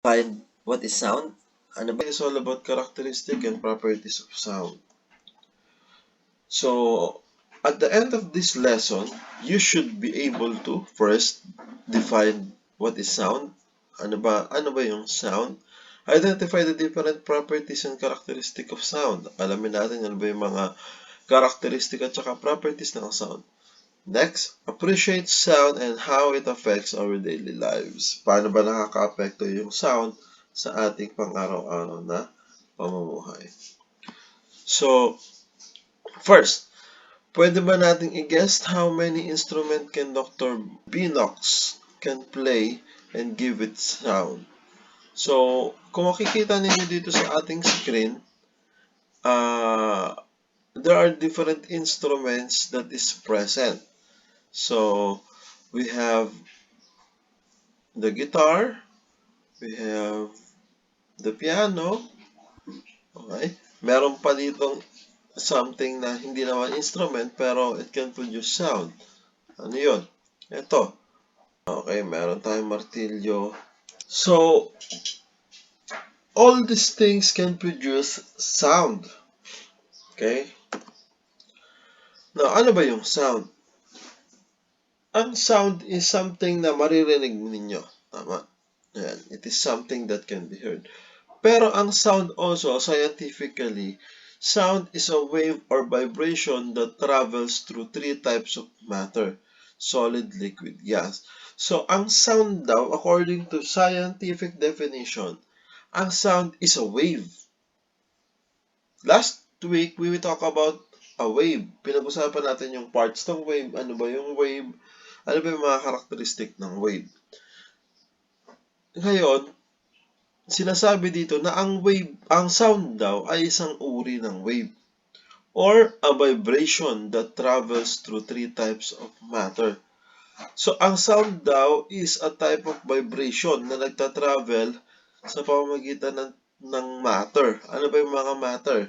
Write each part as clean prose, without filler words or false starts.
Find what is sound? Ano ba? It's all about characteristic and properties of sound. So, at the end of this lesson, you should be able to first define what is sound. Ano ba yung sound? Identify the different properties and characteristic of sound. Alamin natin ano ba yung mga characteristic at saka properties ng sound. Next, appreciate sound and how it affects our daily lives. Paano ba nakaka-apekto yung sound sa ating pang-araw-araw na pamumuhay? So, first, pwede ba nating i-guess how many instrument can Dr. Binox can play and give it sound? So, kung makikita ninyo dito sa ating screen, there are different instruments that is present. So, we have the guitar, we have the piano, okay? Meron pa ditong something na hindi naman instrument pero it can produce sound. Ano yun? Ito. Okay, meron tayong martilyo. So, all these things can produce sound. Okay? Now, ano ba yung sound? Ang sound is something na maririnig ninyo. Tama. Ayan. It is something that can be heard. Pero ang sound also, scientifically, sound is a wave or vibration that travels through three types of matter: solid, liquid, gas. So, ang sound daw, according to scientific definition, ang sound is a wave. Last week, we will talk about a wave. Pinag-usapan natin yung parts ng wave, ano ba yung wave, ano ba yung mga karakteristik ng wave. Ngayon, sinasabi dito na ang sound daw ay isang uri ng wave or a vibration that travels through three types of matter. So, ang sound daw is a type of vibration na nagta-travel sa pamamagitan ng matter. Ano ba yung mga matter?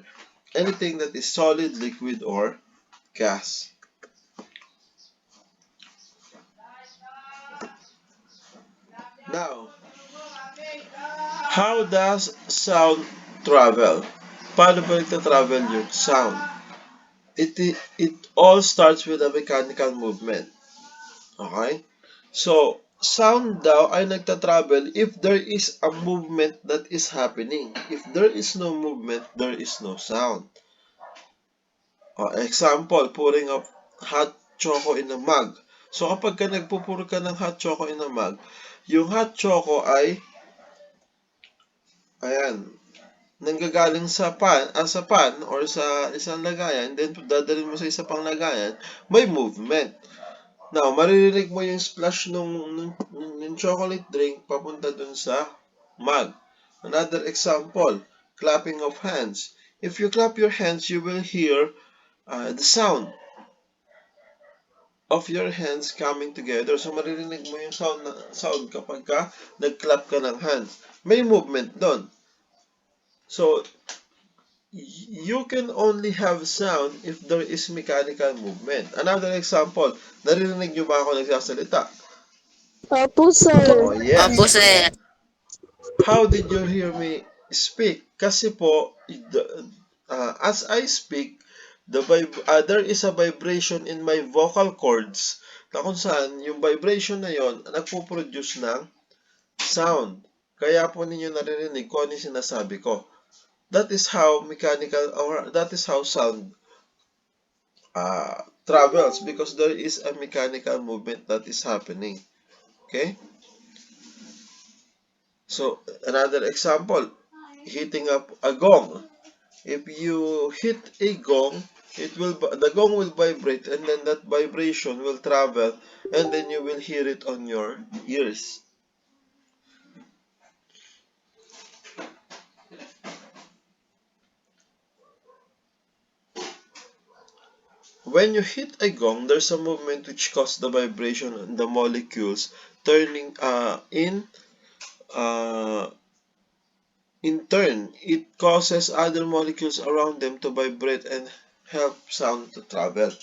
Anything that is solid, liquid, or gas. Now, how does sound travel? Paano ba nagta-travel yung sound? It all starts with a mechanical movement. Okay? So, sound daw ay nagta-travel if there is a movement that is happening. If there is no movement, there is no sound. Example, pouring of hot choco in a mug. So, kapag ka nagpupuro ka ng hot choco in a mug, yung hot choco ay, ayan, nanggagaling sa pan or sa isang lagayan, then dadalhin mo sa isa pang lagayan, may movement. Now, maririnig mo yung splash ng chocolate drink papunta dun sa mug. Another example, clapping of hands. If you clap your hands, you will hear the sound of your hands coming together. So, maririnig mo yung sound kapag ka nag-clap ka ng hands. May movement doon. So, you can only have sound if there is mechanical movement. Another example, naririnig nyo ba ako nagsasalita? Opo, sir. Oh, yes. Opo, sir. How did you hear me speak? Kasi po, as I speak, there is a vibration in my vocal cords na kung saan yung vibration na yon nagpo-produce ng sound. Kaya po ninyo naririnig kung ano yung sinasabi ko. That is how sound travels because there is a mechanical movement that is happening. Okay? So, another example, hitting up a gong. If you hit a gong, the gong will vibrate and then that vibration will travel and then you will hear it on your ears. When you hit a gong, there's a movement which causes the vibration and the molecules turning in turn, it causes other molecules around them to vibrate and help sound to travel.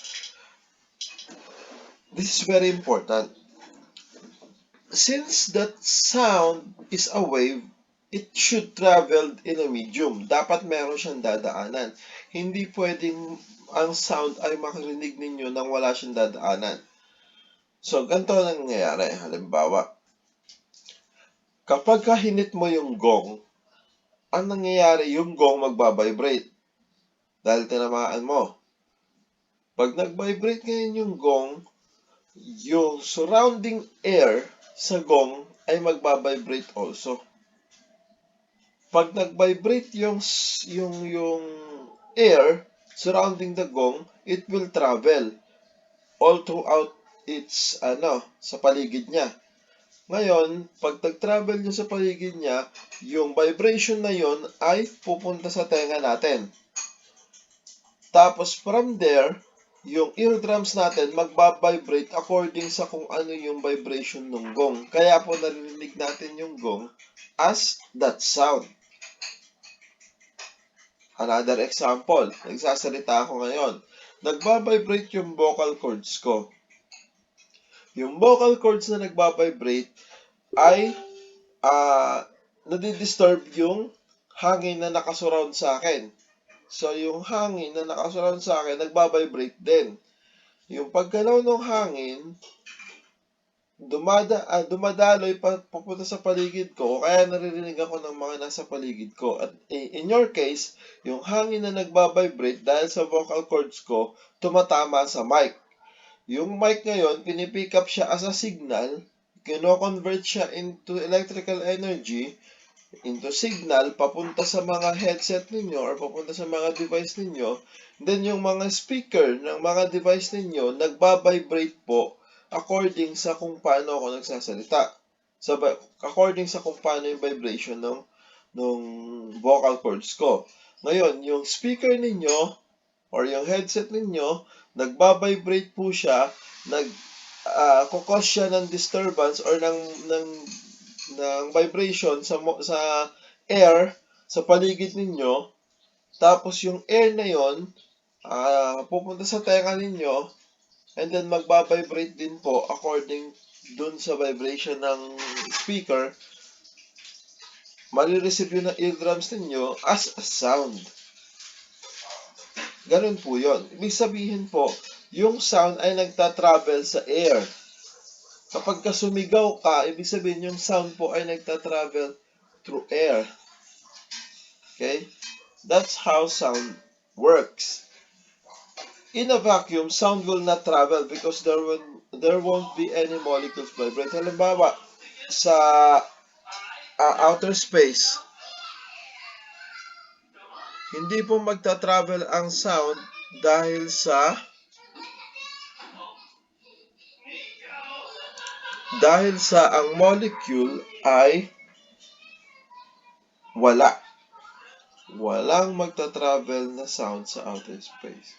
This is very important. Since that sound is a wave, it should travel in a medium. Dapat meron siyang dadaanan. Hindi pwedeng ang sound ay makarinig ninyo nang wala siyang dadaanan. So, ganito ang nangyayari. Halimbawa, kapag hinit mo yung gong, ang nangyayari yung gong magbabibrate dahil tinamaan mo. Pag nag-vibrate ngayon yung gong, yung surrounding air sa gong ay magbabibrate also. Pag nag-vibrate yung air surrounding the gong, it will travel all throughout its sa paligid niya. Ngayon, pag nag-travel niya sa paligid niya, yung vibration na yon ay pupunta sa tenga natin. Tapos from there, yung eardrums natin magbabibrate according sa kung ano yung vibration ng gong. Kaya po narinig natin yung gong as that sound. Another example, nagsasalita ako ngayon. Nagbabibrate yung vocal cords ko. Yung vocal cords na nagbabibrate ay nadidisturb yung hangin na nakasurround sa akin. So, yung hangin na nakasurround sa akin, nagbabibrate din. Yung paggalaw ng hangin, dumadaloy papunta sa paligid ko, kaya naririnig ako ng mga nasa paligid ko. At in your case, yung hangin na nagbabibrate dahil sa vocal cords ko, tumatama sa mic. Yung mic ngayon, pinipick up siya as a signal, kino-convert siya into electrical energy, into signal, papunta sa mga headset ninyo or papunta sa mga device ninyo. Then yung mga speaker ng mga device ninyo, nagbabibrate po according sa kung paano ako nagsasalita. According sa kung paano yung vibration ng vocal cords ko. Ngayon, yung speaker ninyo or yung headset ninyo, nagbabibrate po siya, kukos siya ng disturbance or ng vibration sa air sa paligid ninyo. Tapos yung air na yon pupunta sa tenga ninyo and then magbabibrate din po according dun sa vibration ng speaker. Marireceive yun ng eardrums ninyo as a sound. Ganun po yon. Ibig sabihin po, yung sound ay nagta-travel sa air. Kapag sumigaw ka, ibig sabihin yung sound po ay nagta-travel through air. Okay? That's how sound works. In a vacuum, sound will not travel because there won't be any molecules vibrate. Halimbawa, sa outer space, hindi po magta-travel ang sound dahil sa ang molecule ay wala. Walang magta-travel na sound sa outer space.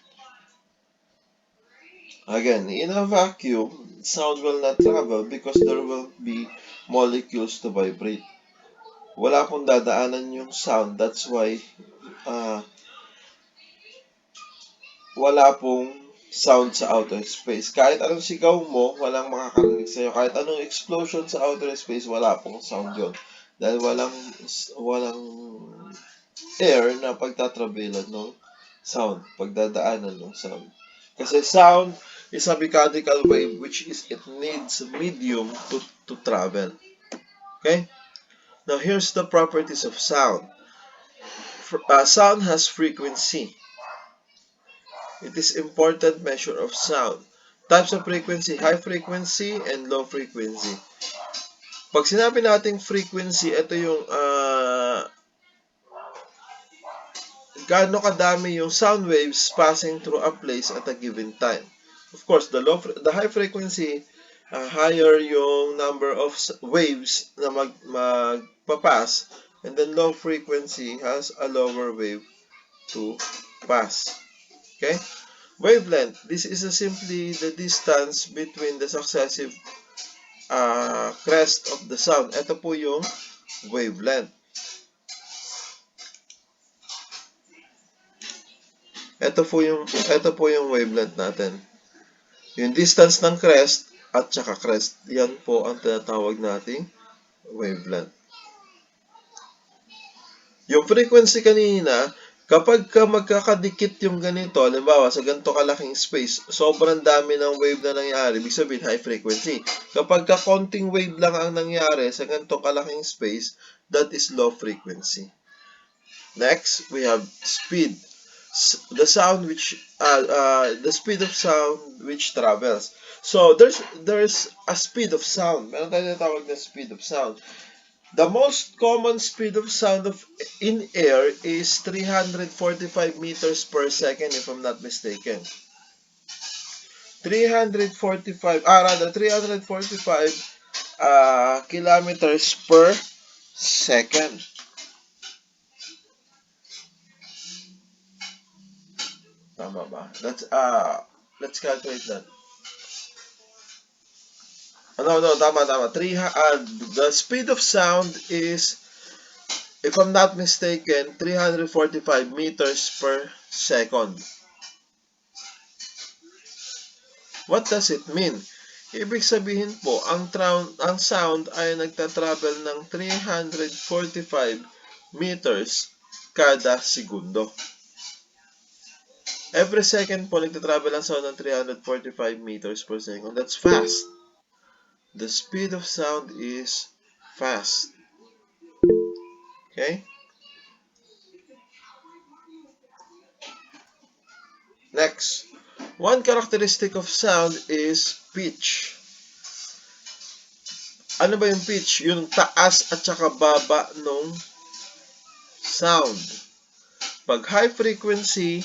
Again, in a vacuum, sound will not travel because there will be molecules to vibrate. Wala pong dadaanan yung sound. That's why wala pong sound sa outer space. Kahit anong sigaw mo, walang makakarinig sa'yo. Kahit anong explosion sa outer space, wala pong sound yon. Dahil walang air na pagtatravelan ng sound, pagdadaanan ng sound. Kasi sound is a mechanical wave which is it needs medium to travel. Okay? Now here's the properties of sound. Sound has frequency. It is important measure of sound. Types of frequency, high frequency and low frequency. Pag sinabi nating frequency, ito yung gaano kadami yung sound waves passing through a place at a given time. Of course, the high frequency, higher yung number of waves na magpapass, and then low frequency has a lower wave to pass. Okay? Wavelength. This is simply the distance between the successive crest of the sound. Ito po yung wavelength. Ito po yung wavelength natin. Yung distance ng crest at saka crest. Yan po ang tinatawag nating wavelength. Yung frequency kanina, kapag ka magkakadikit yung ganito, halimbawa sa ganito kalaking space, sobrang dami ng wave na nangyari, ibig sabihin high frequency. Kapag ka konting wave lang ang nangyari sa ganito kalaking space, that is low frequency. Next, we have speed. The speed of sound which travels. So there's a speed of sound. Meron tayo tawag na speed of sound. The most common speed of sound in air is 345 meters per second, if I'm not mistaken. 345 kilometers per second. Tama ba? Let's calculate that. No, tama. The speed of sound is, if I'm not mistaken, 345 meters per second. What does it mean? Ibig sabihin po, ang sound ay nagta-travel ng 345 meters kada segundo. Every second po, nagta-travel ang sound ng 345 meters per second. That's fast. The speed of sound is fast. Okay? Next. One characteristic of sound is pitch. Ano ba yung pitch? Yung taas at saka baba nung sound. Pag high frequency,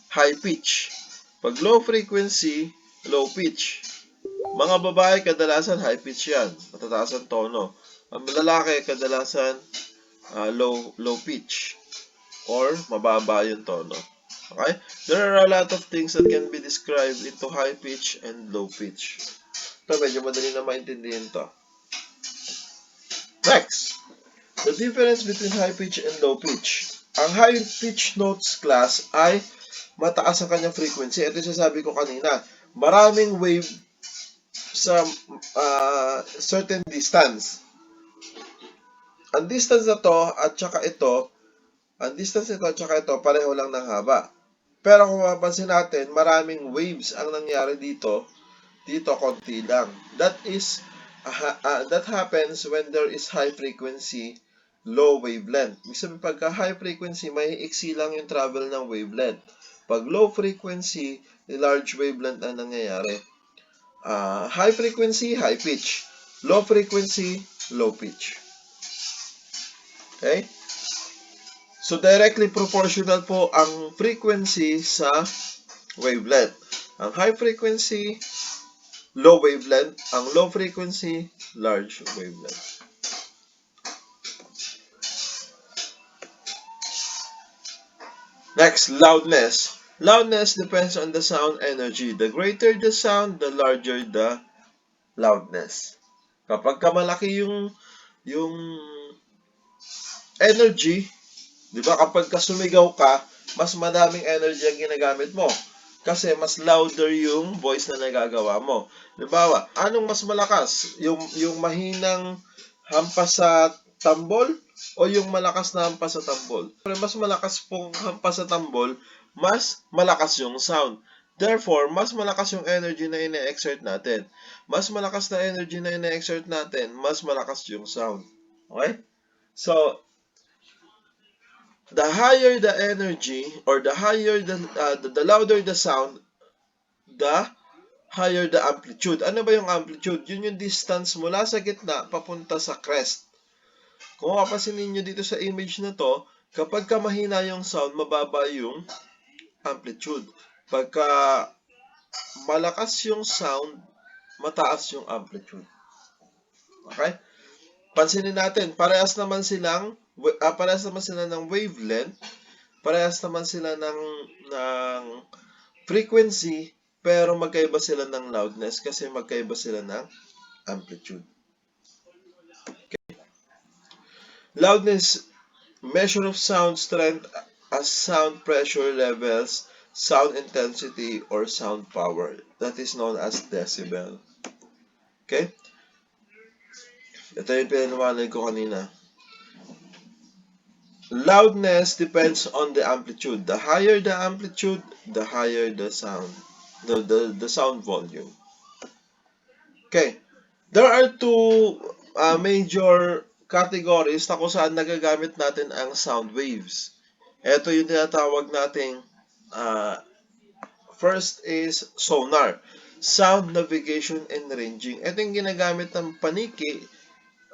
high pitch. Pag low frequency, low pitch. Mga babae, kadalasan high pitch yan. Matataas ang tono. Ang lalaki, kadalasan low pitch. Or mababa yung tono. Okay? There are a lot of things that can be described into high pitch and low pitch. Ito, medyo madali na maintindihan to. Next, the difference between high pitch and low pitch. Ang high pitch notes class ay mataas ang kanyang frequency. Ito yung sasabi ko kanina. Maraming wave sa certain distance. Ang distance na to at saka ito, pareho lang ng haba. Pero kung mapapansin natin, maraming waves ang nangyari dito konti lang. That happens when there is high frequency, low wavelength. Ibig sabihin, pagka high frequency, may iksi lang yung travel ng wavelength. Pag low frequency, large wavelength ang nangyayari. High frequency, high pitch. Low frequency, low pitch. Okay? So, directly proportional po ang frequency sa wavelength. Ang high frequency, low wavelength. Ang low frequency, large wavelength. Next, loudness. Loudness depends on the sound energy. The greater the sound, the larger the loudness. Kapag malaki yung energy, di ba, kapag sumigaw ka, mas madaming energy ang ginagamit mo. Kasi mas louder yung voice na nagagawa mo. Halimbawa, anong mas malakas? Yung mahinang hampas sa tambol o yung malakas na hampas sa tambol? Mas malakas pong hampas sa tambol, mas malakas yung sound. Therefore, mas malakas yung energy na ine-exert natin. Mas malakas na energy na ine-exert natin, mas malakas yung sound. Okay? So, the higher the energy or the louder the sound, the higher the amplitude. Ano ba yung amplitude? Yun yung distance mula sa gitna papunta sa crest. Kung mapapansin niyo dito sa image na to, kapag mahina yung sound, mababa yung amplitude. Pagka malakas yung sound, mataas yung amplitude. Okay? Pansinin natin, parehas naman sila ng wavelength, parehas naman sila ng frequency, pero magkaiba sila ng loudness kasi magkaiba sila ng amplitude. Okay. Loudness, measure of sound strength as sound pressure levels, sound intensity, or sound power. That is known as decibel. Okay? Ito yung pinaliwanag ko kanina. Loudness depends on the amplitude. The higher the amplitude, the higher the sound, the sound volume. Okay, there are two major categories na kung saan nagagamit natin ang sound waves. Ito yung tinatawag nating uh, first is sonar. Sound navigation and ranging. Ito yung ginagamit ng paniki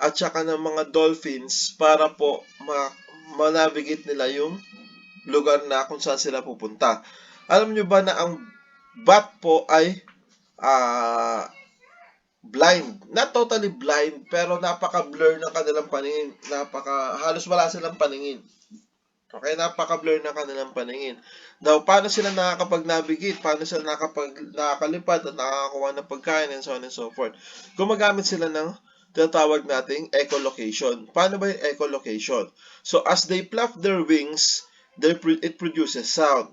at saka ng mga dolphins para po ma-navigate nila yung lugar na kung saan sila pupunta. Alam nyo ba na ang bat po ay uh, blind? Not totally blind, pero napaka-blur ng kanilang paningin. Halos wala silang paningin. Okay, napaka-blur ng kanilang paningin. Now, paano sila nakakapag-navigate? Paano sila nakakalipad at nakakakuha ng pagkain and so on and so forth? Gumagamit sila ng tinatawag nating echolocation. Paano ba yung echolocation? So, as they flap their wings, it produces sound.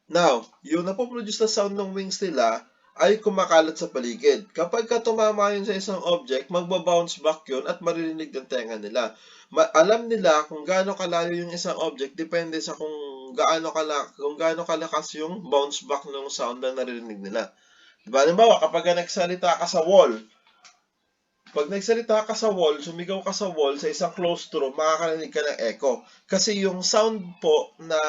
Now, yung napoproduce na sound ng wings nila ay kumakalat sa paligid. Kapag tumama yun sa isang object, magbabounce back yun at maririnig ng tenga nila. Alam nila kung gaano kalayo yung isang object depende sa kung gaano kalakas yung bounce back ng sound na naririnig nila. Diba? Halimbawa, kapag nagsalita ka sa wall, pag nagsalita ka sa wall, sumigaw ka sa wall sa isang closed room, makakarinig ka ng echo. Kasi yung sound po na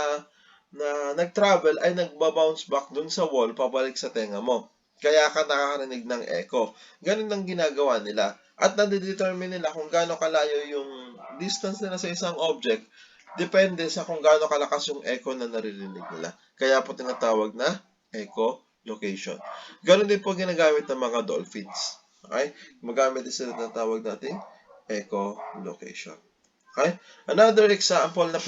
nag-travel ay nagba-bounce back dun sa wall pabalik sa tenga mo. Kaya ka nakakarinig ng echo. Ganun ang ginagawa nila. At nadidetermine nila kung gaano kalayo yung distance nila sa isang object depende sa kung gaano kalakas yung echo na naririnig nila. Kaya po tinatawag na echo location. Ganun din po ginagamit ng mga dolphins. Okay? Magamit din sila ng tawag natin echolocation. Okay? Another example na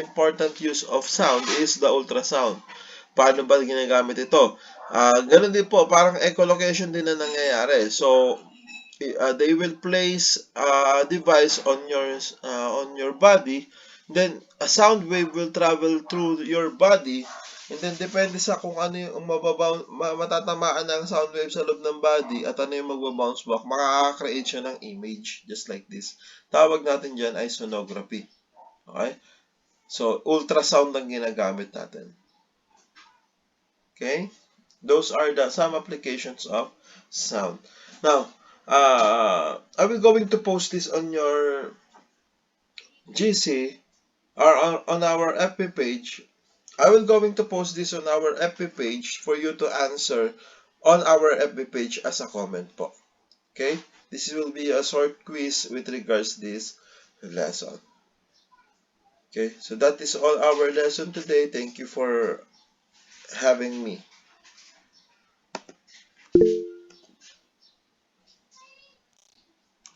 important use of sound is the ultrasound. Paano ba ginagamit ito? Ganun din po, parang echolocation din na nangyayari. So, they will place a device on your body, then a sound wave will travel through your body, and then depende sa kung ano yung matatamaan ng sound wave sa loob ng body at ano yung magbabounce back, makaka-create siya ng image just like this. Tawag natin dyan ay sonography. Okay? So, ultrasound ang ginagamit natin. Okay? Those are some applications of sound. Now, I will going to post this on your GC or on our FB page. I will going to post this on our FB page for you to answer on our FB page as a comment po. Okay? This will be a short quiz with regards this lesson. Okay? So that is all our lesson today. Thank you for having me.